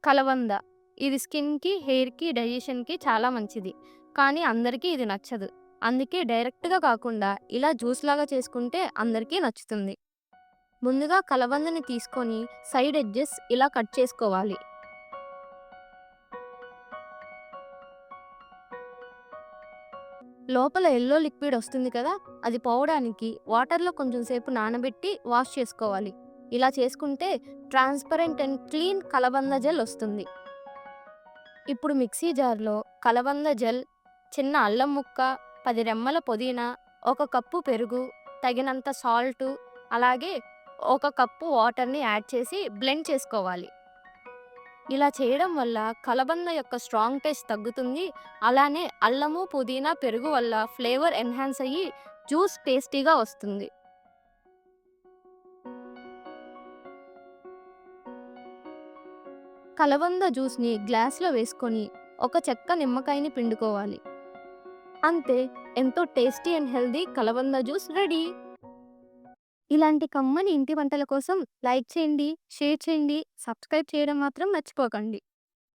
కలవంద. ఇది స్కిన్‌కి, హెయిర్‌కి, డైజెషన్‌కి చాలా మంచిది. కానీ అందరికీ ఇది నచ్చదు. అందుకే డైరెక్ట్‌గా కాకుండా ఇలా జ్యూస్‌లాగా చేసుకుంటే అందరికీ నచ్చుతుంది. ముందుగా కలబందని తీసుకొని సైడ్ ఎడ్జెస్ ఇలా కట్ చేసుకోవాలి. లోపల యెల్లో లిక్విడ్ వస్తుంది కదా! అది పోవడానికి వాటర్‌లో కొంచెం సేపు నానబెట్టి వాష్ చేసుకోవాలి. ఇలా చేసుకుంటే ట్రాన్స్‌పరెంట్ అండ్ క్లీన్ కలబంద జెల్ వస్తుంది. ఇప్పుడు మిక్సీ జార్‌లో కలబంద జెల్, చిన్న అల్లం ముక్క, 10 రెమ్మల పుదీనా, ఒక కప్పు పెరుగు, తగినంత సాల్టు, అలాగే ఒక కప్పు వాటర్‌ని యాడ్ చేసి బ్లెండ్ చేసుకోవాలి. ఇలా చేయడం వల్ల కలబంద యొక్క స్ట్రాంగ్ టేస్ట్ తగ్గుతుంది. అలానే అల్లము, పుదీనా, పెరుగు వల్ల ఫ్లేవర్ ఎన్హాన్స్ అయ్యి జ్యూస్ టేస్టీగా వస్తుంది. కలబంద జ్యూస్‌ని గ్లాస్‌లో వేసుకొని ఒక చెక్క నిమ్మకాయని పిండుకోవాలి. అంతే, ఎంతో టేస్టీ అండ్ హెల్తీ కలబంద జ్యూస్ రెడీ. ఇలాంటి కమ్మని ఇంటి వంటల కోసం లైక్ చేయండి, షేర్ చేయండి, సబ్స్క్రైబ్ చేయడం మాత్రం మర్చిపోకండి.